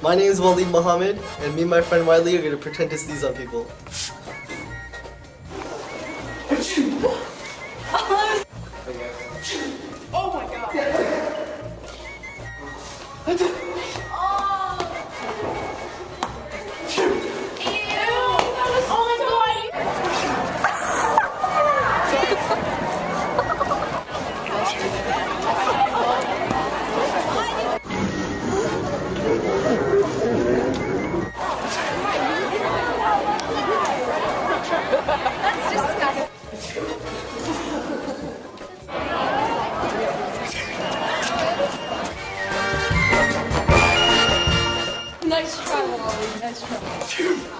My name is Waleed Muhammad, and me and my friend Wiley are going to pretend to sneeze on people. Oh my god! That's disgusting. Nice try, Wally. Nice try.